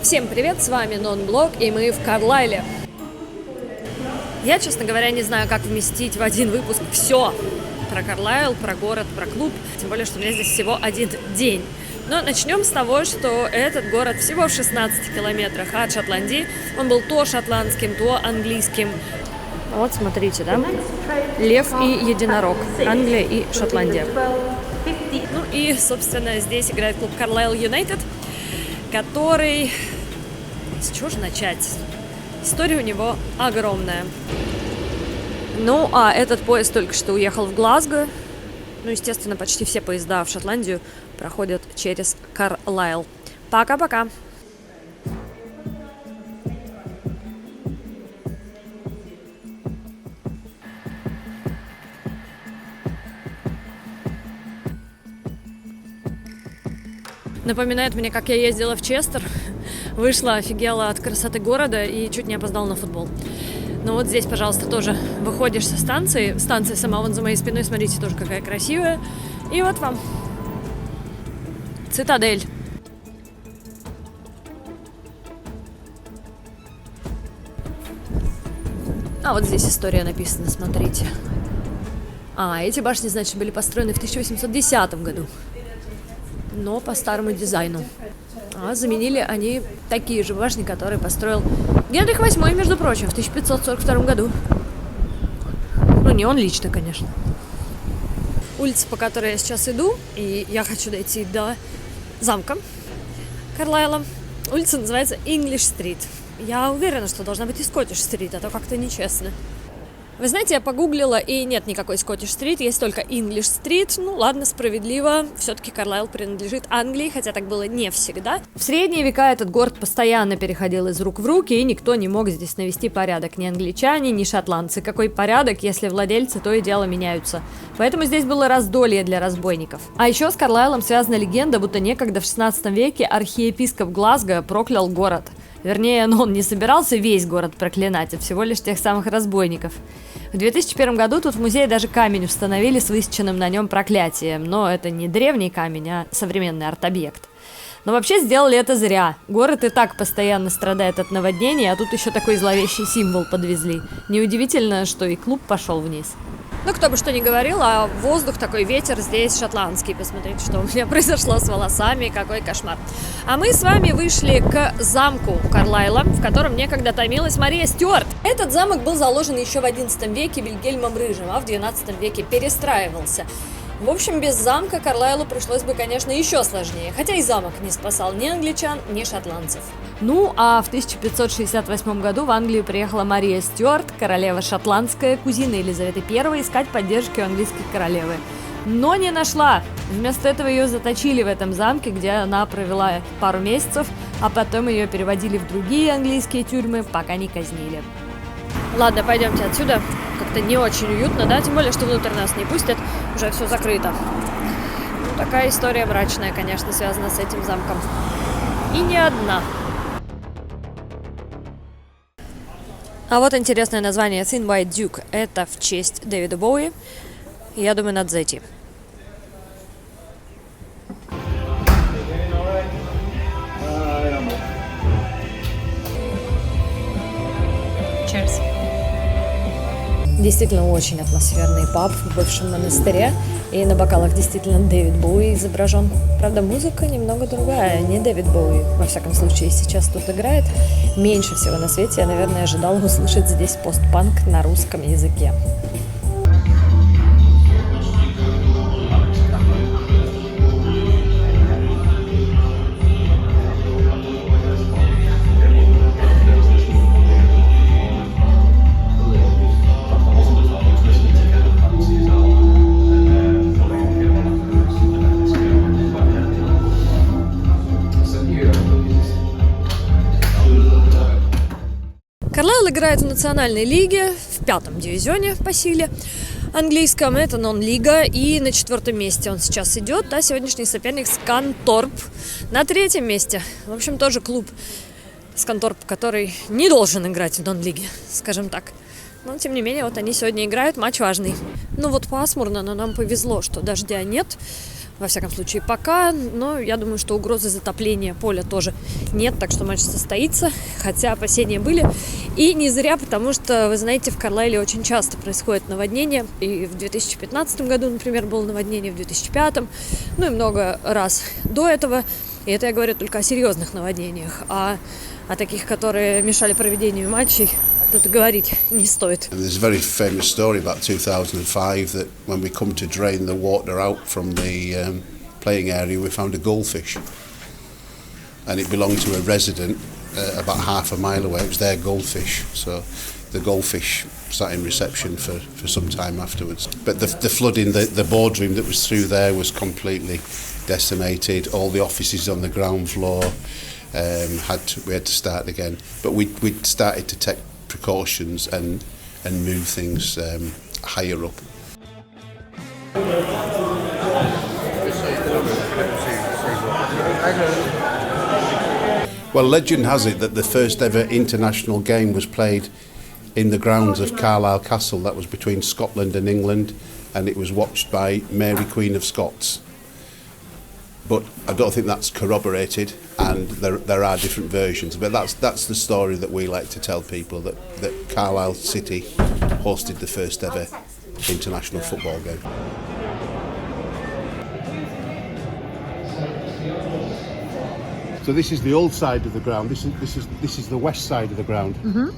Всем привет, с вами Нонблог, и мы в Карлайле. Я, честно говоря, не знаю, как вместить в один выпуск все про Карлайл, про город, про клуб, тем более, что у меня здесь всего один день. Но начнем с того, что этот город всего в 16 километрах от Шотландии. Он был то шотландским, то английским. Вот смотрите, да? Лев и единорог. Англия и Шотландия. Ну и, собственно, здесь играет клуб Carlisle United, который... С чего же начать? История у него огромная. Ну, а этот поезд только что уехал в Глазго. Ну, естественно, почти все поезда в Шотландию проходят через Карлайл. Пока-пока! Напоминает мне, как я ездила в Честер. Вышла, офигела от красоты города и чуть не опоздала на футбол. Ну вот здесь, пожалуйста, тоже выходишь со станции. Станция сама вон за моей спиной, смотрите, тоже какая красивая. И вот вам цитадель. А вот здесь история написана, смотрите. Эти башни, значит, были построены в 1810 году. Но по старому дизайну. А заменили они такие же башни, которые построил Генрих VIII, между прочим, в 1542 году. Ну, не он лично, конечно. Улица, по которой я сейчас иду, и я хочу дойти до замка Карлайла. Улица называется English Street. Я уверена, что должна быть и Scottish Street, а то как-то нечестно. Вы знаете, я погуглила, и нет никакой Scottish Street, есть только English Street. Ну ладно, справедливо, все-таки Карлайл принадлежит Англии, хотя так было не всегда. В средние века этот город постоянно переходил из рук в руки, и никто не мог здесь навести порядок. Ни англичане, ни шотландцы. Какой порядок, если владельцы то и дело меняются. Поэтому здесь было раздолье для разбойников. А еще с Карлайлом связана легенда, будто некогда в 16 веке архиепископ Глазго проклял город. Вернее, он не собирался весь город проклинать, а всего лишь тех самых разбойников. В 2001 году тут в музее даже камень установили с высеченным на нем проклятием. Но это не древний камень, а современный арт-объект. Но вообще сделали это зря. Город и так постоянно страдает от наводнений, а тут еще такой зловещий символ подвезли. Неудивительно, что и клуб пошел вниз. Ну, кто бы что ни говорил, а воздух такой, ветер здесь шотландский. Посмотрите, что у меня произошло с волосами, какой кошмар. А мы с вами вышли к замку Карлайла, в котором некогда томилась Мария Стюарт. Этот замок был заложен еще в XI веке Вильгельмом Рыжим, а в XII веке перестраивался. В общем, без замка Карлайлу пришлось бы, конечно, еще сложнее. Хотя и замок не спасал ни англичан, ни шотландцев. Ну, а в 1568 году в Англию приехала Мария Стюарт, королева шотландская, кузина Елизаветы I, искать поддержки у английской королевы. Но не нашла. Вместо этого ее заточили в этом замке, где она провела пару месяцев, а потом ее переводили в другие английские тюрьмы, пока не казнили. Ладно, пойдемте отсюда. Как-то не очень уютно, да? Тем более, что внутрь нас не пустят. Уже все закрыто. Ну, такая история мрачная, конечно, связана с этим замком. И не одна. А вот интересное название Thin White Duke. Это в честь Дэвида Боуи. Я думаю, надо зайти. Cheers. Действительно очень атмосферный паб в бывшем монастыре. И на бокалах действительно Дэвид Боуи изображен. Правда, музыка немного другая. Не Дэвид Боуи, во всяком случае, сейчас тут играет. Меньше всего на свете я, наверное, ожидала услышать здесь постпанк на русском языке. Карлайл играет в национальной лиге, в 5-м дивизионе по силе английском. Это нон-лига, и на 4-м месте он сейчас идет, а сегодняшний соперник Сканторп на 3-м месте. В общем, тоже клуб Сканторп, который не должен играть в нон-лиге, скажем так. Но, тем не менее, вот они сегодня играют, матч важный. Ну вот пасмурно, но нам повезло, что дождя нет. Во всяком случае, пока. Но я думаю, что угрозы затопления поля тоже нет. Так что матч состоится. Хотя опасения были. И не зря, потому что, вы знаете, в Карлайле очень часто происходит наводнение. И в 2015 году, например, было наводнение, в 2005. Ну и много раз до этого. И это я говорю только о серьезных наводнениях. А о таких, которые мешали проведению матчей, тут говорить не стоит. There's a very famous story about 2005 that when we come to drain the water out from the playing area, we found a goldfish, and it belonged to a resident about half a mile away. It was their goldfish, so the goldfish sat in reception for some time afterwards. But the flooding, the boardroom that was through there was completely decimated. All the offices on the ground floor we had to start again. But we started to take precautions and move things higher up. Well, legend has it that the first ever international game was played in the grounds of Carlisle Castle. That was between Scotland and England, and it was watched by Mary Queen of Scots. But I don't think that's corroborated, and there are different versions. But that's the story that we like to tell people, that Carlisle City hosted the first ever international football game. So this is the old side of the ground. This is the west side of the ground. Mm-hmm.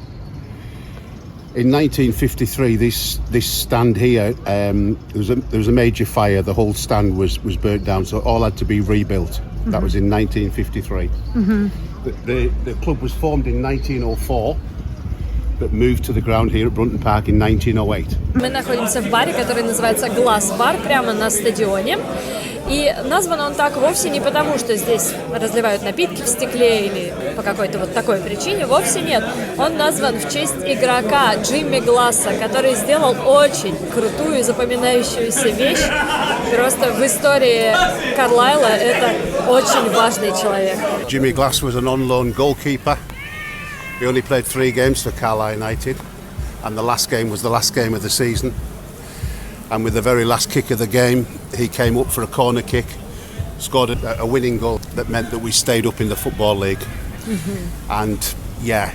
In 1953, this stand here, there was a major fire. The whole stand was burnt down, so it all had to be rebuilt. Mm-hmm. That was in 1953. Mm-hmm. The club was formed in 1904, but moved to the ground here at Brunton Park in 1908. Мы находимся в баре, который называется Глаз Бар, прямо на стадионе. И назван он так вовсе не потому, что здесь разливают напитки в стекле или по какой-то вот такой причине. Вовсе нет. Он назван в честь игрока Джимми Гласса, который сделал очень крутую и запоминающуюся вещь. Просто в истории Карлайла это очень важный человек. Jimmy Glass was an on-loan goalkeeper. He only played 3 games for Carlisle United, and the last game was the last game of the season. And with the very last kick of the game, he came up for a corner kick, scored a winning goal that meant that we stayed up in the Football League. Mm-hmm. And yeah,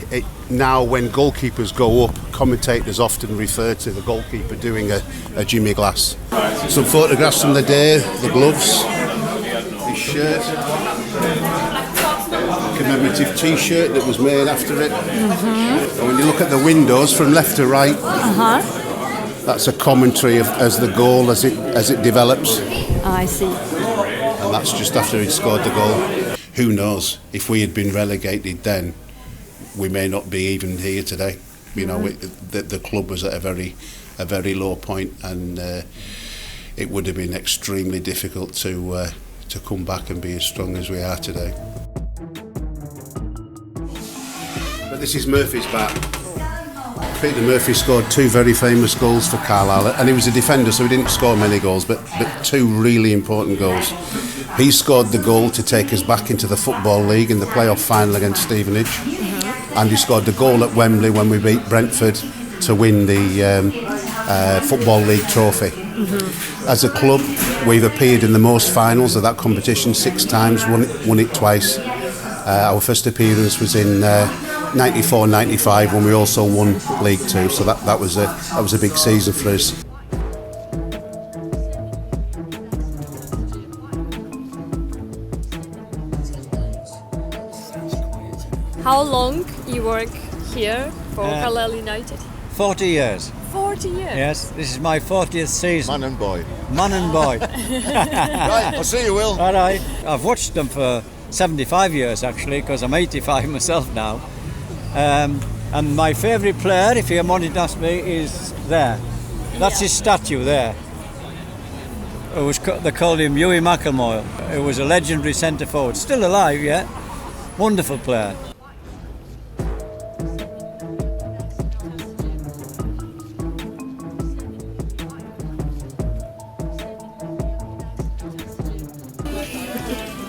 now when goalkeepers go up, commentators often refer to the goalkeeper doing a Jimmy Glass. Some photographs from the day, the gloves, his shirt, commemorative T-shirt that was made after it. Mm-hmm. And when you look at the windows from left to right, that's a commentary as the goal as it develops. I see. And that's just after he'd scored the goal. Who knows? If we had been relegated then, we may not be even here today. You know, the club was at a very low point, and it would have been extremely difficult to come back and be as strong as we are today. But this is Murphy's bat. Peter Murphy scored 2 very famous goals for Carlisle, and he was a defender, so he didn't score many goals, but 2 really important goals. He scored the goal to take us back into the Football League in the playoff final against Stevenage, and he scored the goal at Wembley when we beat Brentford to win the Football League trophy. Mm-hmm. As a club, we've appeared in the most finals of that competition 6 times, won it twice. Our first appearance was in 94-95 when we also won League Two, so that was a big season for us. How long you work here for Carlisle United? 40 years. 40 years? Yes, this is my 40th season. Man and boy. Man and boy. Right, I'll see you, Will. All right. I've watched them for 75 years actually, because I'm 85 myself now. And my favourite player, if you wanted to ask me, is there. That's his statue there. They called him Hughie McElmoyle. It was a legendary centre forward. Still alive, yeah. Wonderful player.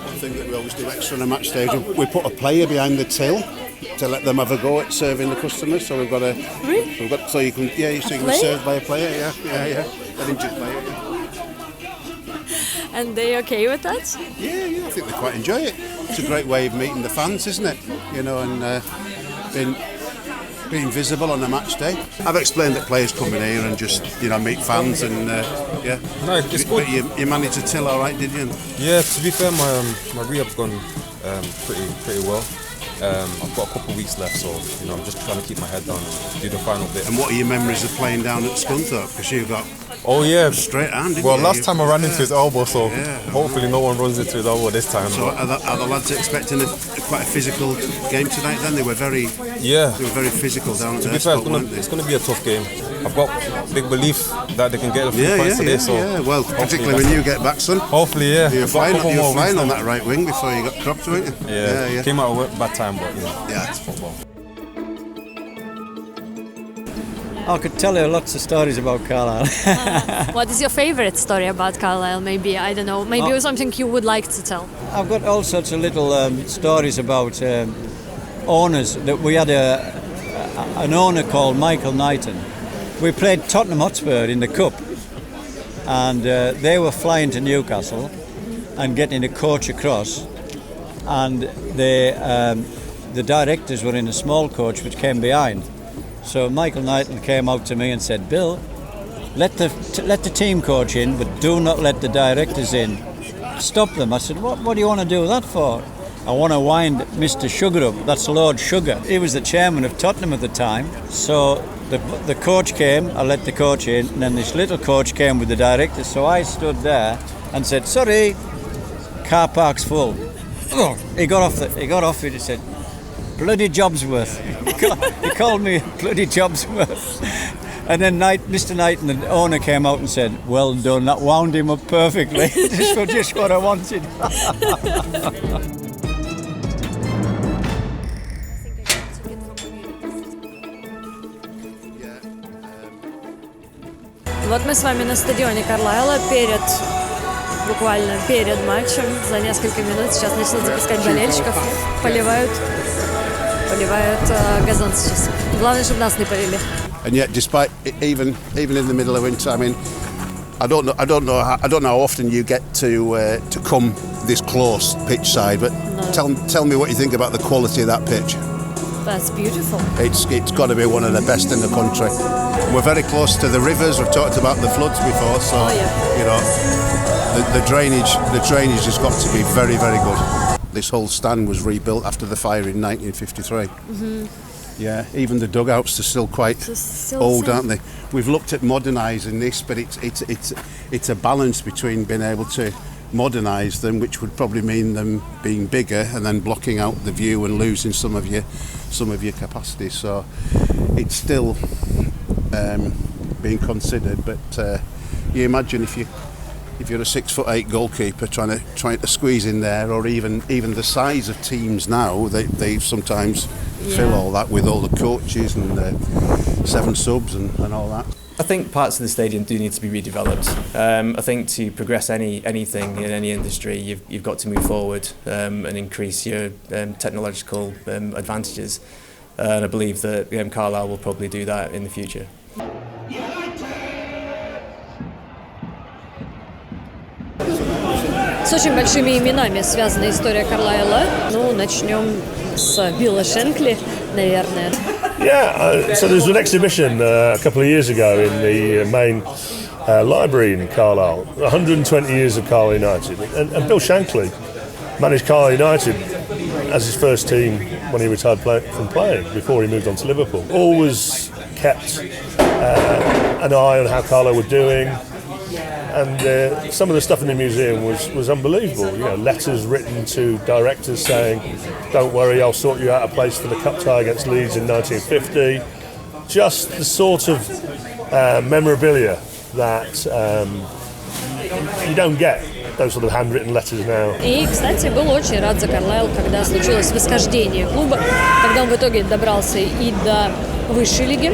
One thing that we always do extra on a match stage, we put a player behind the till to let them have a go at serving the customers. So we've got so you can serve by a player. Yeah. An injured player. Yeah. And they okay with that? Yeah, I think they quite enjoy it. It's a great way of meeting the fans, isn't it? You know, and being visible on a match day. I've explained that players come in here and just, you know, meet fans and yeah. No, it's good. But you managed to till all right, did you? Yeah, to be fair, my rehab's gone pretty well. I've got a couple of weeks left, so you know I'm just trying to keep my head down and do the final bit. And what are your memories of playing down at Scunthorpe? Because you've got straight hand, didn't well, you? last time I ran into his elbow, so hopefully no one runs into his elbow this time. So are the lads expecting quite a physical game tonight? Then they were very physical down there. To be fair, it's going to be a tough game. I've got big belief that they can get a few points today. So well, particularly when you get back, son. Hopefully, yeah. You're flying on that right wing before you got cropped, weren't you? Yeah. Came out at a bad time, but it's football. I could tell you lots of stories about Carlisle. What is your favorite story about Carlisle? Maybe, I don't know, maybe something you would like to tell. I've got all sorts of little stories about owners. That we had an owner called Michael Knighton. We played Tottenham Hotspur in the Cup, and they were flying to Newcastle and getting a coach across, and the directors were in a small coach which came behind. So Michael Knighton came out to me and said, "Bill, let the team coach in, but do not let the directors in. Stop them." I said, "What do you want to do that for?" "I want to wind Mr. Sugar up." That's Lord Sugar. He was the chairman of Tottenham at the time. So the coach came, I let the coach in, and then this little coach came with the directors. So I stood there and said, "Sorry, car park's full." He got off it. He said, "Bloody Jobsworth." He called me bloody Jobsworth. And then Mr. Knighton, the owner, came out and said, "Well done, that wound him up perfectly." just what I wanted. Вот мы с вами на стадионе Карлайла буквально перед матчем. За несколько минут сейчас начнут запускать болельщиков. Поливают газон сейчас. Главное, чтобы нас не полили. And yet, despite even in the middle of winter, I mean, I don't know how often you get to come this close pitch side, but tell me what you think about the quality of that pitch. That's beautiful. It's got to be one of the best in the country. We're very close to the rivers. We've talked about the floods before, so you know the drainage has got to be very, very good. This whole stand was rebuilt after the fire in 1953. Mm-hmm. Yeah, even the dugouts are still quite old, aren't they? We've looked at modernising this, but it's a balance between being able to modernise them, which would probably mean them being bigger and then blocking out the view and losing some of your capacity. So it's still being considered. But you imagine if you're a 6'8" goalkeeper trying to squeeze in there, or even the size of teams now, they sometimes fill all that with all the coaches and the 7 subs and all that. I think parts of the stadium do need to be redeveloped. I think to progress anything in any industry, you've got to move forward and increase your technological advantages. And I believe that Carlisle will probably do that in the future. С очень большими именами связана история Карлайла. Ну, начнем с Билла Шенкли, наверное. Yeah, so there was an exhibition a couple of years ago in the main library in Carlisle, 120 years of Carlisle United. And Bill Shankly managed Carlisle United as his first team when he retired from playing, before he moved on to Liverpool. Always kept an eye on how Carlisle were doing. And some of the stuff in the museum was unbelievable. You know, letters written to directors saying, "Don't worry, I'll sort you out a place for the cup tie against Leeds in 1950." Just the sort of memorabilia that you don't get, those sort of handwritten letters now. И, кстати, был очень рад за Карлайл, когда случилось восхождение клуба, когда он в итоге добрался и до высшей лиги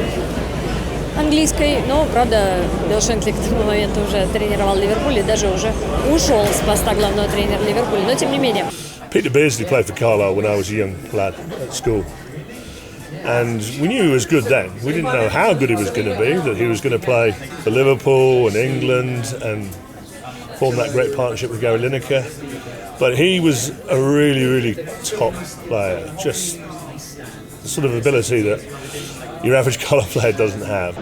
английской, но, правда, Билл Шенкли к тому моменту уже тренировал Ливерпуль и даже уже ушел с поста главного тренера Ливерпуля, но тем не менее. Peter Beardsley played for Carlisle when I was a young lad at school, and we knew he was good then. We didn't know how good he was going to be, that he was going to play for Liverpool and England and formed that great partnership with Gary Lineker. But he was a really, really top player. Just the sort of ability that your average colour player doesn't have.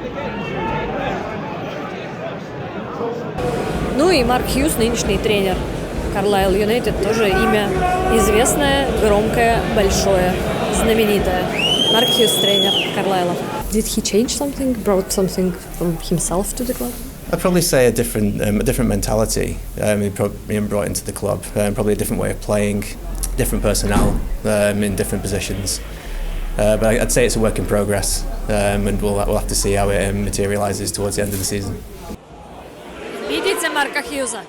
Ну и Марк Хьюз, нынешний тренер Carlisle United, тоже имя известное, громкое, большое, знаменитое. Марк Хьюз, тренер Карлайла. Did he change something? Brought something from himself to the club? I'd probably say a different mentality he brought into the club, probably a different way of playing, different personnel in different positions. But I'd say it's a work in progress, and we'll have to see how it materialises towards the end of the season. Видите Марка Хьюза?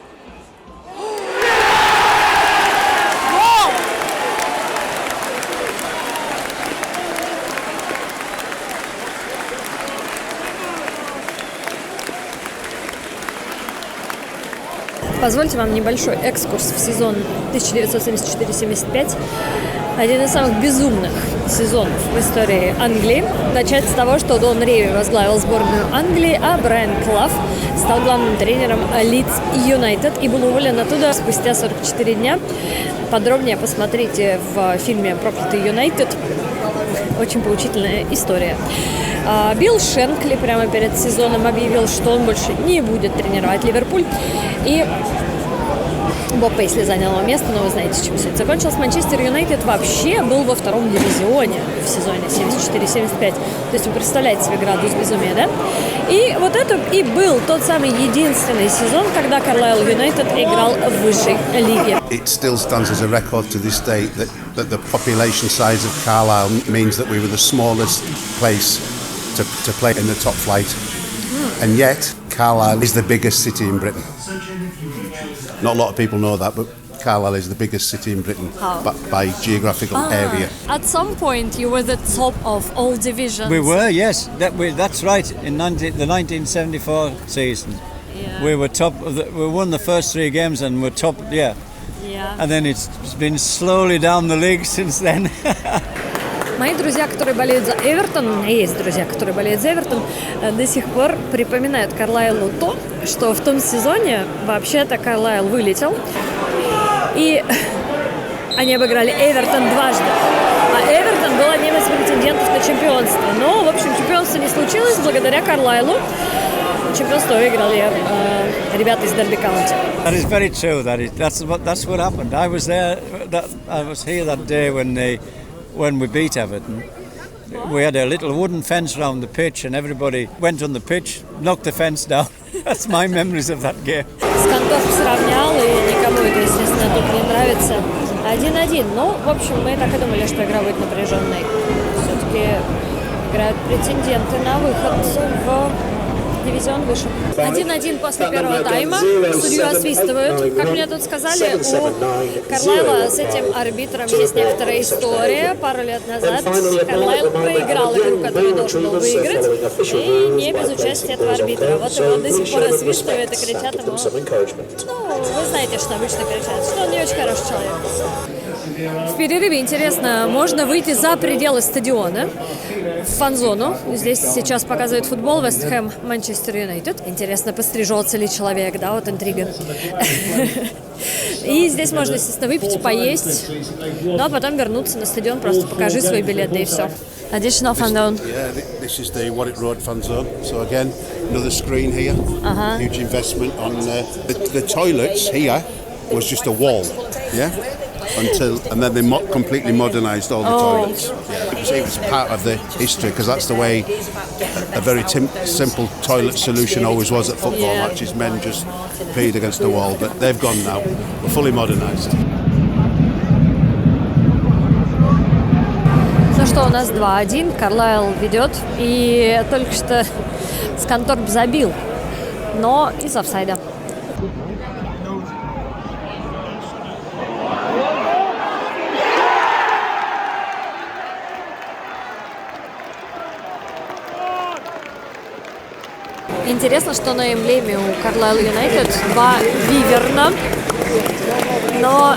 Позвольте вам небольшой экскурс в сезон 1974-75. Один из самых безумных сезонов в истории Англии. Начать с того, что Дон Риви возглавил сборную Англии, а Брайан Клафф стал главным тренером Лидс Юнайтед и был уволен оттуда спустя 44 дня. Подробнее посмотрите в фильме «Проклятый Юнайтед». Очень поучительная история. Билл Шенкли прямо перед сезоном объявил, что он больше не будет тренировать Ливерпуль. И Боб Пейсли занял его место, но вы знаете, чем все это закончилось. Манчестер Юнайтед вообще был во втором дивизионе в сезоне 74-75. То есть вы представляете себе градус безумия, да? И вот это и был тот самый единственный сезон, когда Carlisle United играл в высшей лиге. It still stands as a record to this day that the population size of Carlisle means that we were the smallest place to play in the top flight. And yet, Carlisle is the biggest city in Britain. Not a lot of people know that, but Carlisle is the biggest city in Britain by geographical area. At some point, you were the top of all divisions. We were, yes. That's right. In the 1974 season, we were top. We won the first 3 games and we're top. Yeah. And then it's been slowly down the league since then. Мои друзья, которые болеют за Эвертон, у меня есть друзья, которые болеют за Эвертон, до сих пор припоминают Карлайлу то, что в том сезоне вообще-то Карлайл вылетел, и они обыграли Эвертон дважды. А Эвертон был одним из претендентов на чемпионство. Но, в общем, чемпионство не случилось благодаря Карлайлу. Чемпионство выиграли ребята из Дерби Каунти. That is very true. That's what happened. I was there. I was here that day when we beat Everton. We had a little wooden fence around the pitch and everybody went on the pitch, knocked the fence down. That's my memories of that game. Скандов сравнял, и никому это, естественно, тут не нравится. 1-1. Ну, в общем, мы так и думали, что игра будет напряженной. Все-таки играют претенденты на выход в дивизион выше. 1-1 после первого тайма. Судью освистывают. Как мне тут сказали, у Карлайла с этим арбитром есть некоторая история. Пару лет назад Карлайл проиграл игру, которую должен был выиграть, и не без участия этого арбитра. Вот его до сих пор освистывают и кричат ему. Ну, вы знаете, что обычно кричат, что он не очень хороший человек. В перерыве, интересно, можно выйти за пределы стадиона в фан-зону. Здесь сейчас показывает футбол Вест Хэм Манчестер Юнайтед. Интересно, пострижется ли человек, да, вот интрига. И здесь можно, естественно, выпить, поесть, ну а потом вернуться на стадион, просто покажи свой билет, да и все. Additional fan zone. Yeah, this is the Warwick Road fan zone. So again, another screen here. Huge investment on the toilets here was just a wall. Yeah. And then they completely modernised all the toilets. Yeah. It was part of the history because that's the way a very simple toilet solution always was at football matches. Men just peed against the wall, but they've gone now. We're fully modernised. Ну что, у нас 2-1, Карлайл ведет, и только что Сканторп забил, но из офсайда. Интересно, что на эмблеме у Carlisle United 2 виверна, но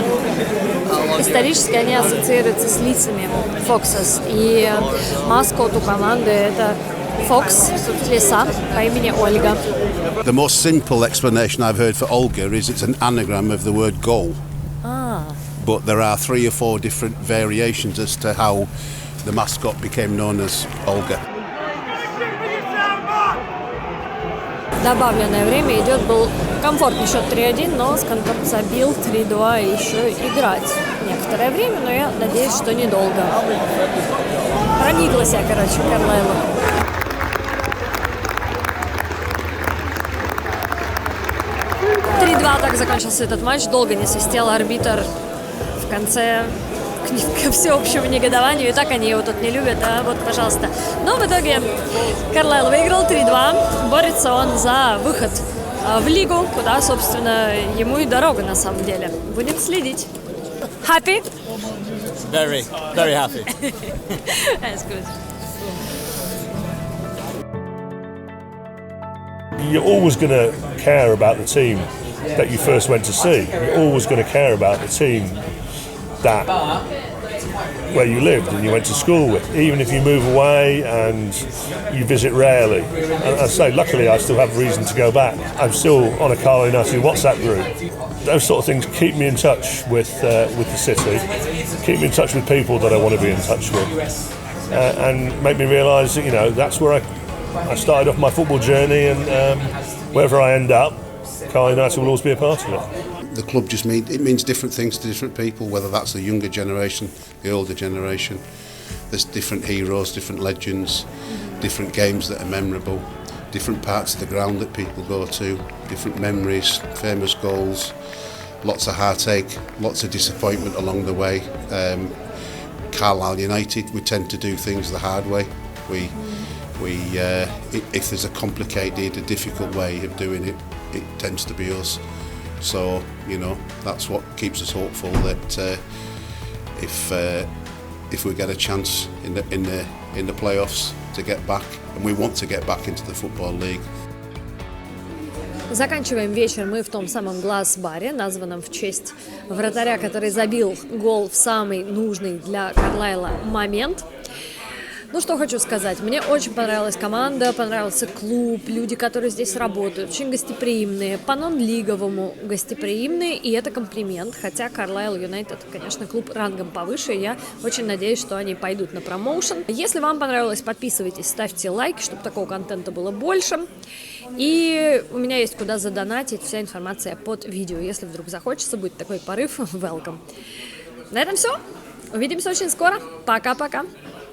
исторически они ассоциируются с лицами Foxes, и маскот у команды это Фокс, лиса по имени Ольга. The most simple explanation I've heard for Olga is it's an anagram of the word goal. But there are 3 or 4 different variations as to how the mascot became known as Olga. Добавленное время идет, был комфортный счет 3-1, но Сканкоп забил 3-2 и еще играть некоторое время, но я надеюсь, что недолго. Прониклась я, короче, Карлайлу. 3-2 так закончился этот матч, долго не свистел арбитр в конце к всеобщему негодованию, и так они его тут не любят, а вот, пожалуйста. Но в итоге Карлайл выиграл 3-2, борется он за выход в лигу, куда, собственно, ему и дорога на самом деле. Будем следить. Happy? Very, very happy. That's good. You're always going to care about the team that you first went to see. You're always going to care about the team that where you lived and you went to school with, even if you move away and you visit rarely. And I say, luckily, I still have reason to go back. I'm still on a Carlisle United WhatsApp group. Those sort of things keep me in touch with the city, keep me in touch with people that I want to be in touch with, and make me realise that, you know, that's where I started off my football journey, and wherever I end up, Carlisle United will always be a part of it. The club just means different things to different people, whether that's the younger generation, the older generation. There's different heroes, different legends, different games that are memorable, different parts of the ground that people go to, different memories, famous goals, lots of heartache, lots of disappointment along the way. Carlisle United, we tend to do things the hard way. If there's a complicated, a difficult way of doing it, it tends to be us. So, you know, that's what keeps us hopeful that if we get a chance in the playoffs to get back, and we want to get back into the Football League. Заканчиваем вечер мы в том самом Гласс-баре, названном в честь вратаря, который забил гол в самый нужный для Карлайла момент. Ну, что хочу сказать. Мне очень понравилась команда, понравился клуб, люди, которые здесь работают, очень гостеприимные, по нон-лиговому гостеприимные, и это комплимент. Хотя Carlisle United, конечно, клуб рангом повыше, я очень надеюсь, что они пойдут на промоушен. Если вам понравилось, подписывайтесь, ставьте лайки, чтобы такого контента было больше. И у меня есть куда задонатить, вся информация под видео. Если вдруг захочется, будет такой порыв, welcome. На этом все. Увидимся очень скоро. Пока-пока.